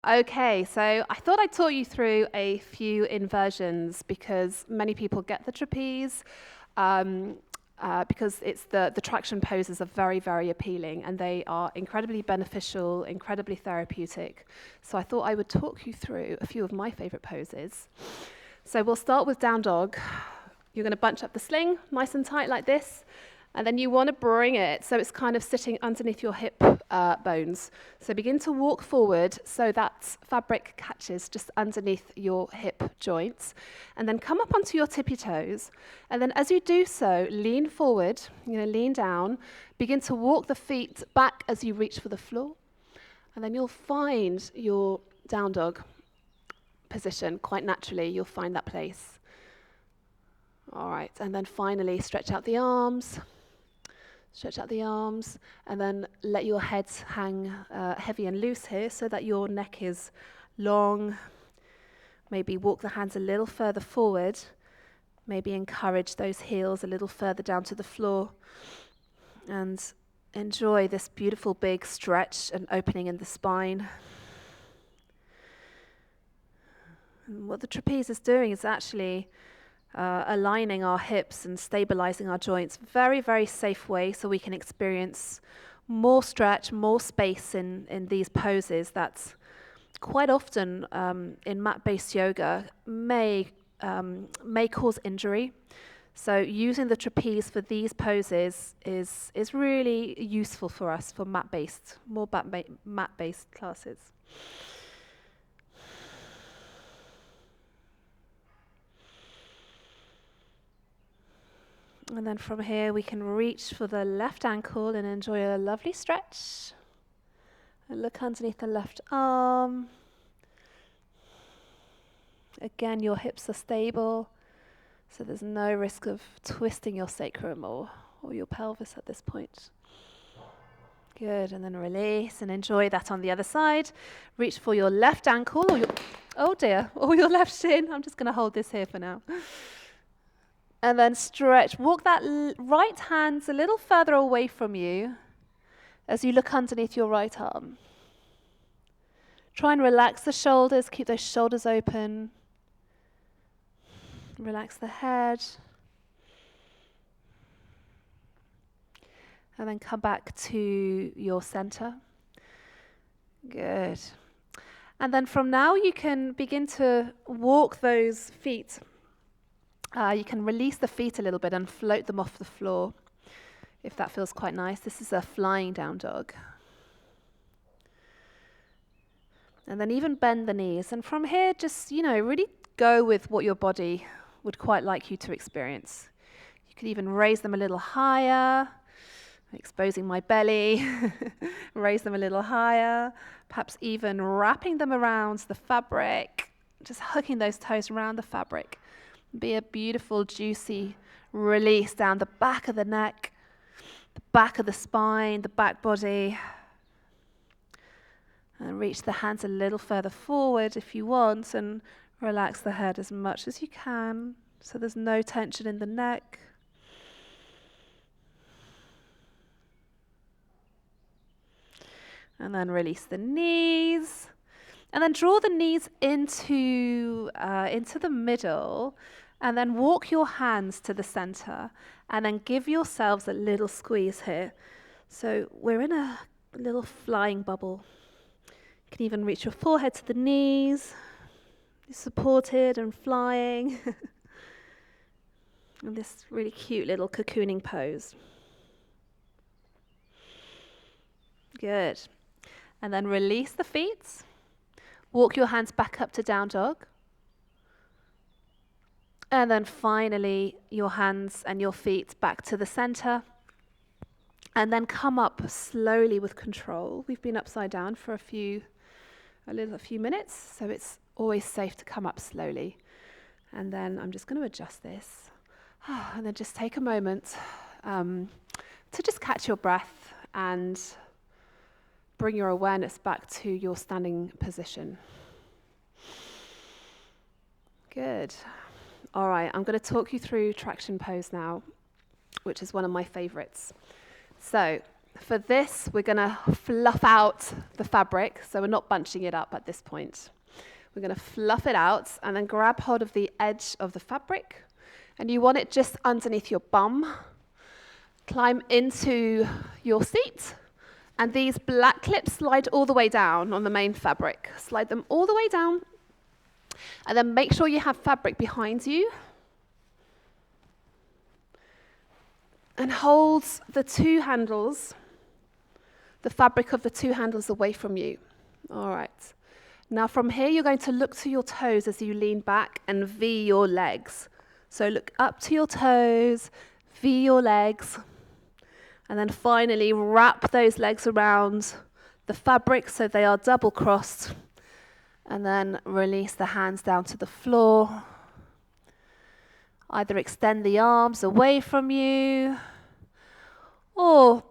Okay, so I thought I'd talk you through a few inversions because many people get the trapeze because the traction poses are very, very appealing and they are incredibly beneficial, incredibly therapeutic. So I thought I would talk you through a few of my favorite poses. So we'll start with down dog. You're going to bunch up the sling nice and tight like this. And then you want to bring it so it's kind of sitting underneath your hip bones. So begin to walk forward so that fabric catches just underneath your hip joints. And then come up onto your tippy toes. And then as you do so, lean forward, lean down. Begin to walk the feet back as you reach for the floor. And then you'll find your down dog position quite naturally. You'll find that place. All right, and then finally stretch out the arms. Stretch out the arms, and then let your head hang heavy and loose here so that your neck is long. Maybe walk the hands a little further forward. Maybe encourage those heels a little further down to the floor. And enjoy this beautiful big stretch and opening in the spine. And what the trapeze is doing is actually aligning our hips and stabilizing our joints. Very, very safe way so we can experience more stretch, more space in these poses that quite often in mat-based yoga may cause injury. So using the trapeze for these poses is really useful for us for mat-based classes. And then from here, we can reach for the left ankle and enjoy a lovely stretch. And look underneath the left arm. Again, your hips are stable, so there's no risk of twisting your sacrum or your pelvis at this point. Good, and then release and enjoy that on the other side. Reach for your left ankle or your left shin. I'm just going to hold this here for now. And then stretch. Walk that right hand a little further away from you as you look underneath your right arm. Try and relax the shoulders. Keep those shoulders open. Relax the head. And then come back to your center. Good. And then from now you can begin to walk those feet. You can release the feet a little bit and float them off the floor, if that feels quite nice. This is a flying down dog. And then even bend the knees. And from here, just, really go with what your body would quite like you to experience. You could even raise them a little higher, exposing my belly. Raise them a little higher, perhaps even wrapping them around the fabric, just hooking those toes around the fabric. Be a beautiful, juicy release down the back of the neck, the back of the spine, the back body. And reach the hands a little further forward if you want, and relax the head as much as you can so there's no tension in the neck. And then release the knees. And then draw the knees into the middle, and then walk your hands to the center, and then give yourselves a little squeeze here. So we're in a little flying bubble. You can even reach your forehead to the knees. You're supported and flying. And this really cute little cocooning pose. Good. And then release the feet. Walk your hands back up to down dog. And then finally, your hands and your feet back to the center. And then come up slowly with control. We've been upside down for a few minutes, so it's always safe to come up slowly. And then I'm just going to adjust this. And then just take a moment to just catch your breath and bring your awareness back to your standing position. Good. All right, I'm going to talk you through traction pose now, which is one of my favorites. So For this, we're going to fluff out the fabric, so we're not bunching it up at this point. We're going to fluff it out and then grab hold of the edge of the fabric, and you want it just underneath your bum. Climb into your seat, and these black clips slide all the way down on the main fabric. Slide them all the way down, and then make sure you have fabric behind you. And hold the two handles, the fabric of the two handles away from you. All right. Now from here, you're going to look to your toes as you lean back and V your legs. So look up to your toes, V your legs, and then finally wrap those legs around the fabric so they are double crossed, and then release the hands down to the floor. Either extend the arms away from you or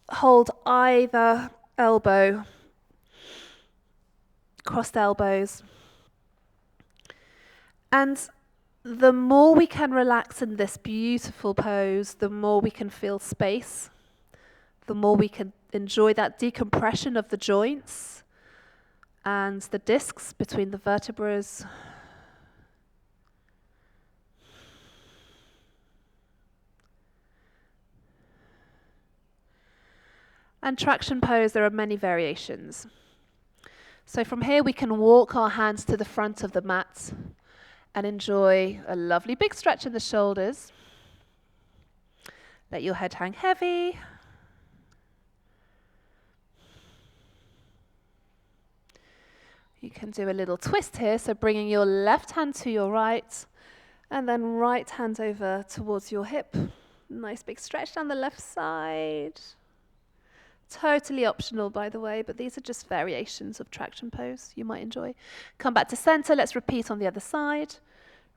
hold either elbow, crossed elbows. And the more we can relax in this beautiful pose, the more we can feel space, the more we can enjoy that decompression of the joints and the discs between the vertebrae. And traction pose, there are many variations. So from here we can walk our hands to the front of the mat and enjoy a lovely big stretch in the shoulders. Let your head hang heavy. You can do a little twist here, so bringing your left hand to your right and then right hand over towards your hip. Nice big stretch down the left side. Totally optional, by the way, but these are just variations of traction pose you might enjoy. Come back to center. Let's repeat on the other side.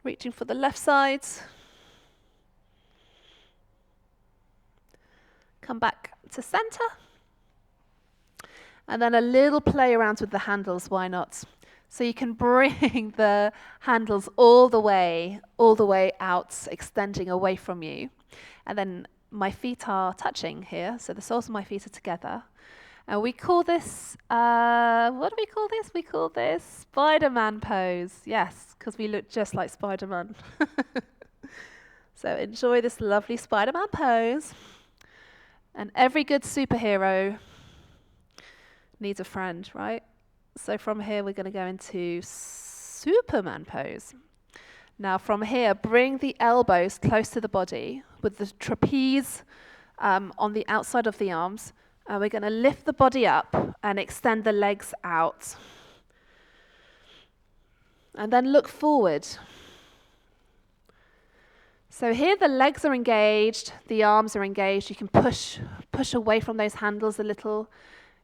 Reaching for the left side. Come back to center. And then a little play around with the handles, why not? So you can bring the handles all the way out, extending away from you. And then my feet are touching here, so the soles of my feet are together. And we call this, what do we call this? We call this Spider-Man pose. Yes, because we look just like Spider-Man. So enjoy this lovely Spider-Man pose. And every good superhero needs a friend, right? So from here, we're going to go into Superman pose. Now from here, bring the elbows close to the body with the trapeze on the outside of the arms. We're going to lift the body up and extend the legs out. And then look forward. So here the legs are engaged, the arms are engaged. You can push away from those handles a little.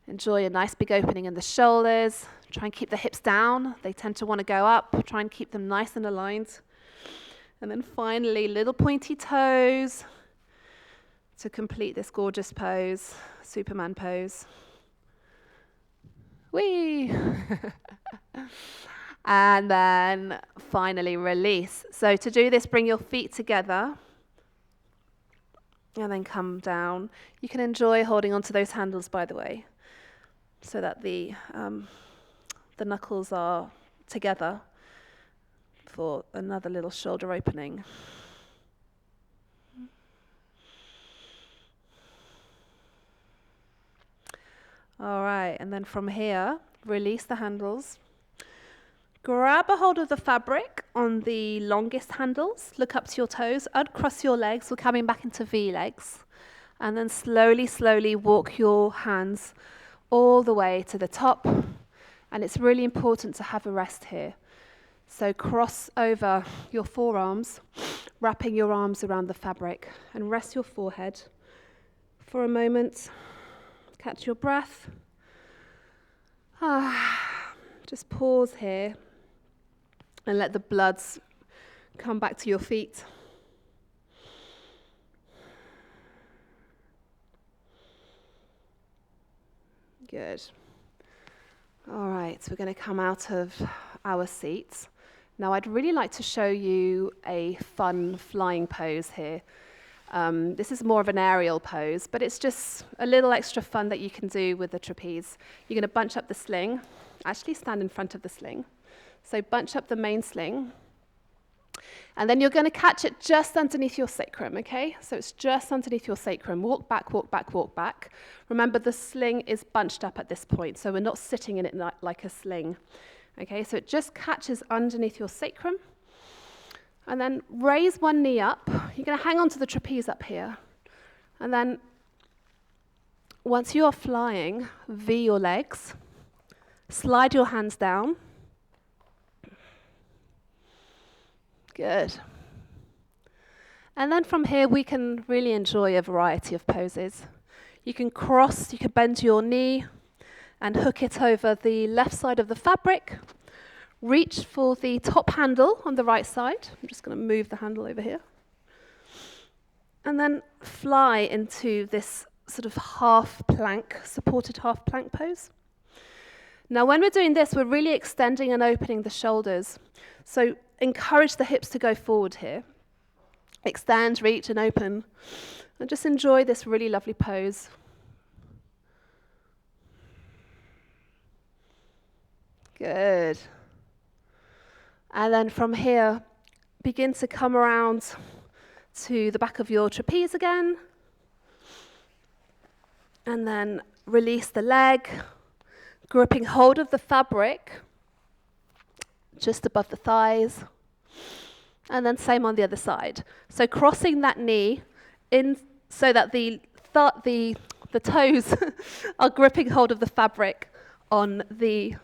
Enjoy a nice big opening in the shoulders. Try and keep the hips down. They tend to want to go up. Try and keep them nice and aligned. And then finally, little pointy toes to complete this gorgeous pose, Superman pose. Whee! And then finally release. So to do this, bring your feet together and then come down. You can enjoy holding onto those handles, by the way, so that the knuckles are together for another little shoulder opening. All right, and then from here, release the handles. Grab a hold of the fabric on the longest handles. Look up to your toes. Uncross your legs. We're coming back into V legs. And then slowly, slowly walk your hands all the way to the top. And it's really important to have a rest here. So cross over your forearms, wrapping your arms around the fabric, and rest your forehead for a moment. Catch your breath. Just pause here and let the bloods come back to your feet. Good. All right, so we're going to come out of our seats. Now, I'd really like to show you a fun flying pose here. This is more of an aerial pose, but it's just a little extra fun that you can do with the trapeze. You're going to bunch up the sling. Actually stand in front of the sling. So bunch up the main sling. And then you're going to catch it just underneath your sacrum, okay? So it's just underneath your sacrum. Walk back, walk back, walk back. Remember, the sling is bunched up at this point, so we're not sitting in it like a sling. Okay, so it just catches underneath your sacrum. And then raise one knee up. You're going to hang on to the trapeze up here. And then once you are flying, V your legs. Slide your hands down. Good. And then from here, we can really enjoy a variety of poses. You can cross, you can bend your knee and hook it over the left side of the fabric. Reach for the top handle on the right side. I'm just going to move the handle over here. And then fly into this sort of half plank, supported half plank pose. Now, when we're doing this, we're really extending and opening the shoulders. So encourage the hips to go forward here. Extend, reach, and open. And just enjoy this really lovely pose. Good. And then from here, begin to come around to the back of your trapeze again. And then release the leg, gripping hold of the fabric just above the thighs. And then same on the other side. So crossing that knee in so that the toes are gripping hold of the fabric on the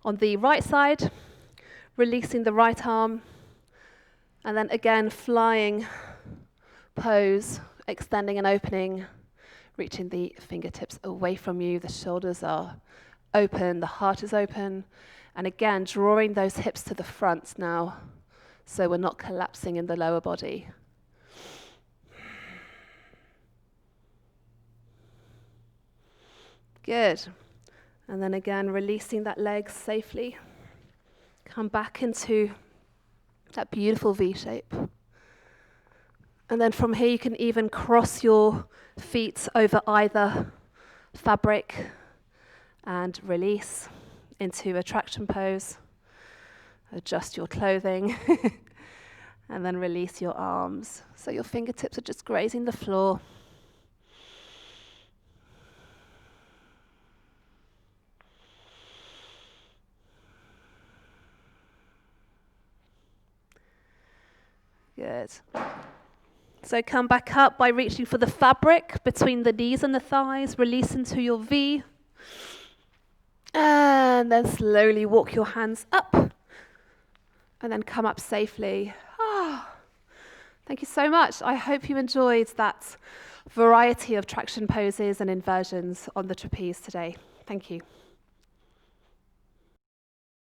right side, releasing the right arm, and then again flying pose, extending and opening, reaching the fingertips away from you. The shoulders are open, the heart is open, and again drawing those hips to the front now, so we're not collapsing in the lower body. Good. And then again, releasing that leg safely. Come back into that beautiful V shape. And then from here, you can even cross your feet over either fabric and release into a traction pose. Adjust your clothing. And then release your arms. So your fingertips are just grazing the floor. Good. So come back up by reaching for the fabric between the knees and the thighs. Release into your V. And then slowly walk your hands up. And then come up safely. Thank you so much. I hope you enjoyed that variety of traction poses and inversions on the trapeze today. Thank you.